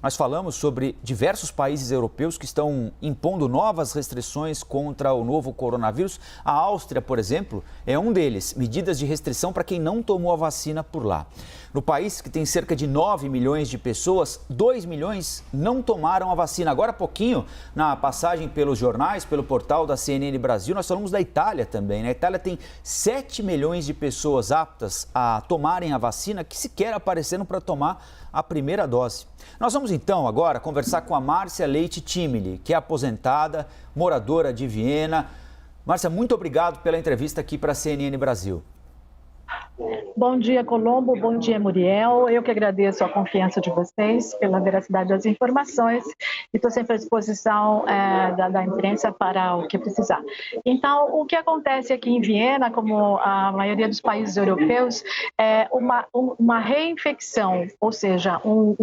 Nós falamos sobre diversos países europeus que estão impondo novas restrições contra o novo coronavírus. A Áustria, por exemplo, é um deles. Medidas de restrição para quem não tomou a vacina por lá. No país, que tem cerca de 9 milhões de pessoas, 2 milhões não tomaram a vacina. Agora há pouquinho, na passagem pelos jornais, pelo portal da CNN Brasil, nós falamos da Itália também, né? A Itália tem 7 milhões de pessoas aptas a tomarem a vacina que sequer apareceram para tomar a primeira dose. Nós vamos então agora conversar com a Márcia Leite Timili, que é aposentada, moradora de Viena. Márcia, muito obrigado pela entrevista aqui para a CNN Brasil. Bom dia, Colombo. Bom dia, Muriel. Eu que agradeço a confiança de vocês pela veracidade das informações e estou sempre à disposição da imprensa para o que precisar. Então, o que acontece aqui em Viena, como a maioria dos países europeus, é uma reinfecção, ou seja, um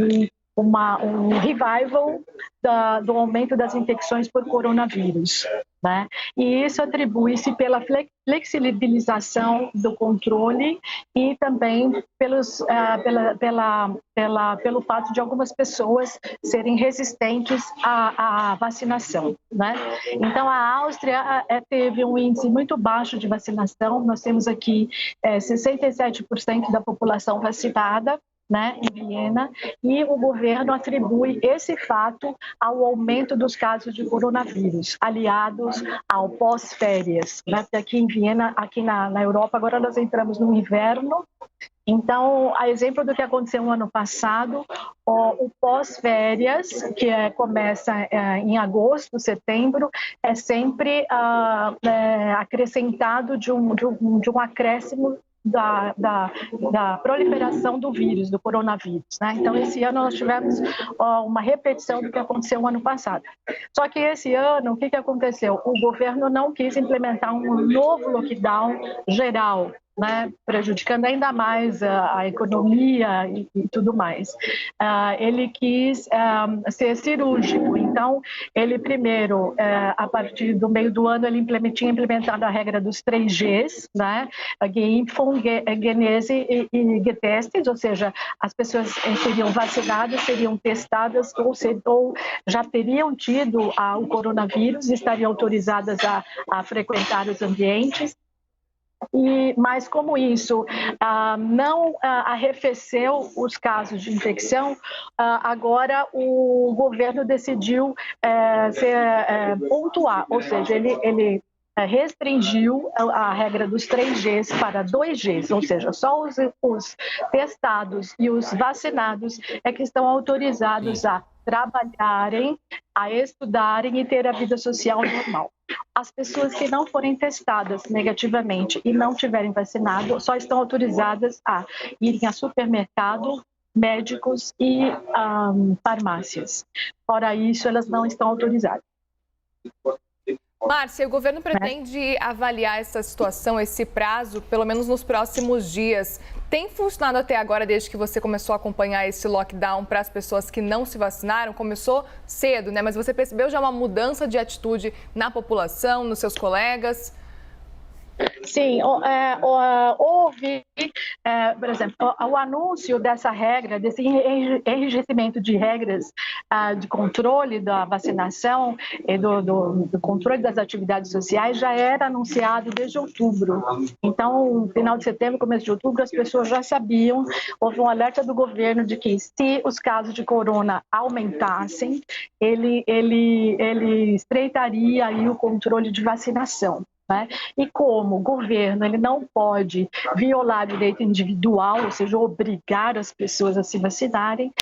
revival do aumento das infecções por coronavírus, né? E isso atribui-se pela flexibilização do controle e também pelo fato de algumas pessoas serem resistentes à vacinação, né? Então, a Áustria teve um índice muito baixo de vacinação. Nós temos aqui 67% da população vacinada, né, em Viena, e o governo atribui esse fato ao aumento dos casos de coronavírus, aliados ao pós-férias, né? Porque aqui em Viena, aqui na Europa, agora nós entramos no inverno. Então, a exemplo do que aconteceu no ano passado, o pós-férias, que começa em agosto, setembro, é sempre acrescentado de um acréscimo da proliferação do vírus, do coronavírus, né? Então, esse ano nós tivemos uma repetição do que aconteceu no ano passado. Só que esse ano, o que aconteceu? O governo não quis implementar um novo lockdown geral, né, prejudicando ainda mais a economia e tudo mais. Ele quis ser cirúrgico, então ele primeiro, a partir do meio do ano, ele tinha implementado a regra dos 3 Gs, né, Geimpfung, Genese e Getestet, ou seja, as pessoas seriam vacinadas, seriam testadas ou já teriam tido o coronavírus e estariam autorizadas a frequentar os ambientes. Mas como isso não arrefeceu os casos de infecção, agora o governo decidiu pontuar, ou seja, ele restringiu a regra dos 3 Gs para 2 Gs, ou seja, só os testados e os vacinados é que estão autorizados a trabalharem, a estudarem e ter a vida social normal. As pessoas que não forem testadas negativamente e não tiverem vacinado só estão autorizadas a irem a supermercado, médicos e farmácias. Fora isso, elas não estão autorizadas. Márcia, o governo pretende avaliar essa situação, esse prazo, pelo menos nos próximos dias. Tem funcionado até agora, desde que você começou a acompanhar esse lockdown para as pessoas que não se vacinaram? Começou cedo, né? Mas você percebeu já uma mudança de atitude na população, nos seus colegas? Sim, houve, por exemplo, o anúncio dessa regra, desse enrijecimento de regras de controle da vacinação e do controle das atividades sociais já era anunciado desde outubro. Então, no final de setembro, começo de outubro, as pessoas já sabiam, houve um alerta do governo de que se os casos de corona aumentassem, ele estreitaria aí o controle de vacinação. Né? E como o governo ele não pode violar o direito individual, ou seja, obrigar as pessoas a se vacinarem,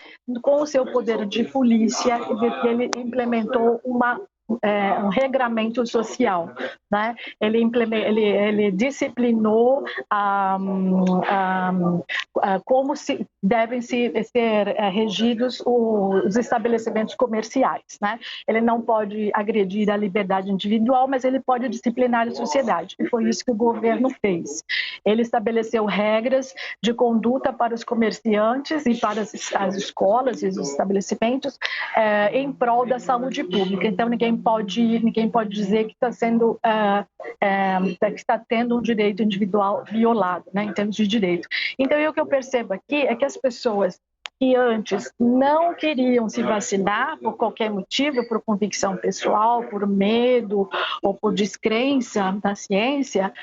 com o seu poder de polícia, ele implementou um regramento social, né? Ele disciplinou como devem ser regidos os estabelecimentos comerciais, né? Ele não pode agredir a liberdade individual, mas ele pode disciplinar a sociedade, e foi isso que o governo fez. Ele estabeleceu regras de conduta para os comerciantes e para as escolas e os estabelecimentos em prol da saúde pública. Então, ninguém pode dizer que está sendo que está tendo um direito individual violado, né, em termos de direito. Então, o que eu percebo aqui é que as pessoas que antes não queriam se vacinar por qualquer motivo, por convicção pessoal, por medo ou por descrença da ciência,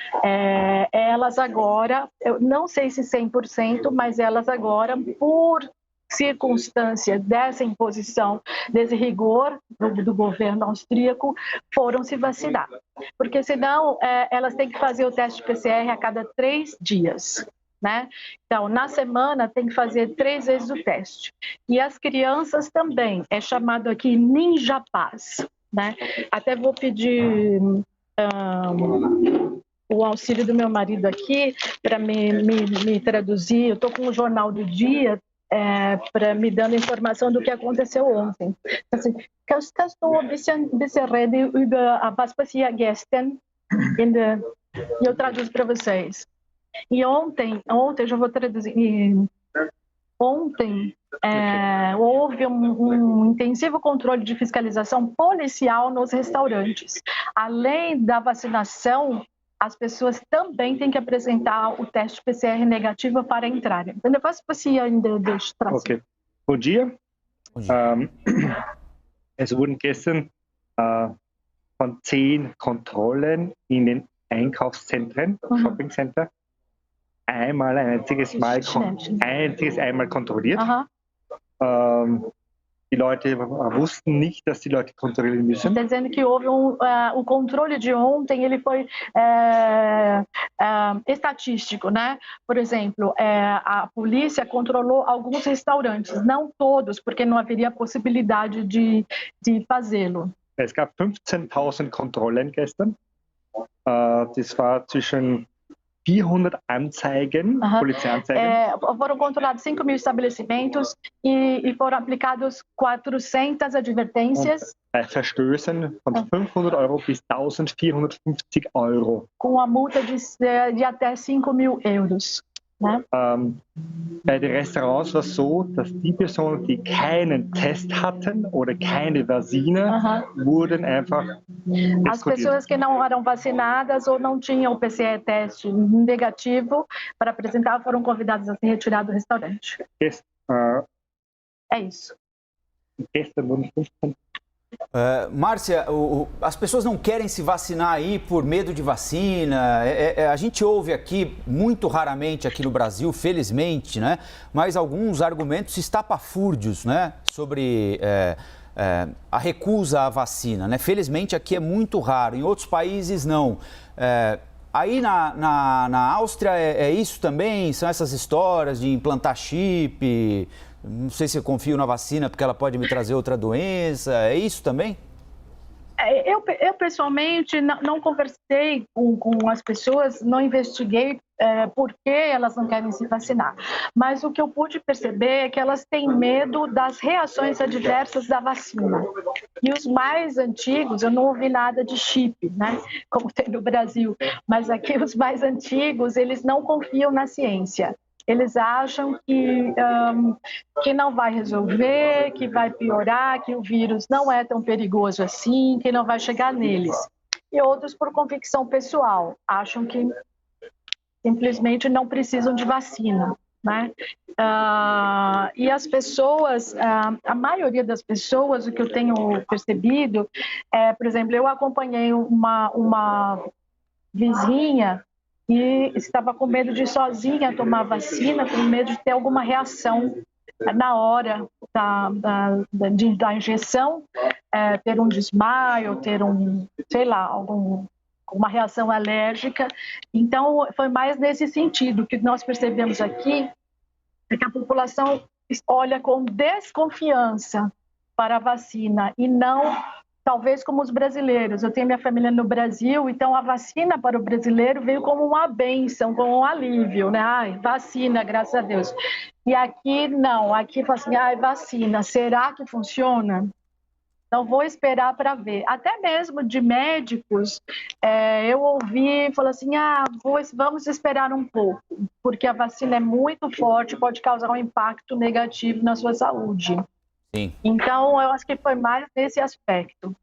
elas agora, eu não sei se 100%, mas elas agora, por circunstância dessa imposição, desse rigor do governo austríaco, foram se vacinar. Porque senão elas têm que fazer o teste PCR a cada 3 dias. Né? Então, na semana tem que fazer 3 vezes o teste. E as crianças também, é chamado aqui Ninja Pass. Né? Até vou pedir o auxílio do meu marido aqui para me traduzir. Eu estou com o Jornal do Dia, para me dando informação do que aconteceu ontem. Assim, kannst du ein bisschen reden über was passiert gestern? E eu traduzo para vocês. E ontem eu já vou traduzir. Ontem houve um intensivo controle de fiscalização policial nos restaurantes. Além da vacinação, as pessoas também têm que apresentar o teste PCR negativo para entrarem. Was passiert in der Straße? Okay. Bom dia. Es wurden gestern von 10 Kontrollen in den Einkaufszentren, Shoppingcenter, ein einziges Mal kontrolliert. Die Leute wussten nicht, dass die Leute kontrollieren müssen. Está dizendo que houve o controle de ontem, ele foi estatístico, né? Por exemplo, a polícia controlou alguns restaurantes, não todos, porque não haveria possibilidade de fazê-lo. Es gab 15.000 Kontrollen gestern. Das war zwischen 400 Anzeigen, Polizeianzeigen. Foram controlados 5.000 estabelecimentos e foram aplicados 400 advertências. Verstößen von 500 € bis 1.450 €. Com a multa de até 5.000 euros. Né? Bei den Restaurants war es so, dass die Personen, die keinen Test hatten oder keine Vakzine, wurden einfach escolhidas. As pessoas que não eram vacinadas ou não tinham o PCR-teste negativo para apresentar foram convidadas a se retirar do restaurante. É isso. Gestern wurden 15. Márcia, as pessoas não querem se vacinar aí por medo de vacina. A gente ouve aqui, muito raramente aqui no Brasil, felizmente, né? Mas alguns argumentos estapafúrdios, né? Sobre a recusa à vacina, né? Felizmente aqui é muito raro, em outros países não. Aí na Áustria é isso também? São essas histórias de implantar chip? Não sei se eu confio na vacina porque ela pode me trazer outra doença. É isso também? Eu pessoalmente não conversei com as pessoas, não investiguei por que elas não querem se vacinar. Mas o que eu pude perceber é que elas têm medo das reações adversas da vacina. E os mais antigos, eu não ouvi nada de chip, né? Como tem no Brasil. Mas aqui os mais antigos, eles não confiam na ciência. Eles acham que não vai resolver, que vai piorar, que o vírus não é tão perigoso assim, que não vai chegar neles. E outros, por convicção pessoal, acham que simplesmente não precisam de vacina. Né? E as pessoas, a maioria das pessoas, o que eu tenho percebido, por exemplo, eu acompanhei uma vizinha e estava com medo de sozinha tomar vacina, com medo de ter alguma reação na hora da injeção, ter um desmaio, ter alguma reação alérgica. Então, foi mais nesse sentido. O que nós percebemos aqui é que a população olha com desconfiança para a vacina e não... Talvez como os brasileiros. Eu tenho minha família no Brasil, então a vacina para o brasileiro veio como uma bênção, como um alívio, né? Ai, vacina, graças a Deus. E aqui não, aqui fala assim, ai, vacina, será que funciona? Então vou esperar para ver. Até mesmo de médicos, eu ouvi, falou assim, vamos esperar um pouco, porque a vacina é muito forte, pode causar um impacto negativo na sua saúde. Sim. Então, eu acho que foi mais nesse aspecto.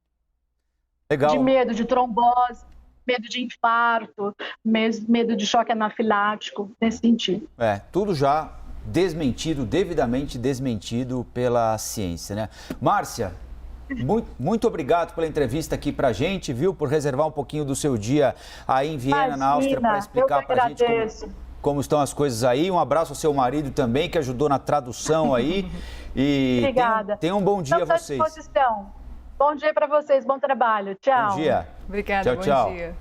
Legal. De medo de trombose, medo de infarto, medo de choque anafilático, nesse sentido. Tudo já desmentido, devidamente desmentido pela ciência, né? Márcia, muito obrigado pela entrevista aqui pra gente, viu? Por reservar um pouquinho do seu dia aí em Viena, na Áustria, para explicar pra gente como estão as coisas aí. Um abraço ao seu marido também, que ajudou na tradução aí. E obrigada. Tenham um bom dia a vocês. Bom dia para vocês, bom trabalho. Tchau. Bom dia. Obrigada, tchau. Dia.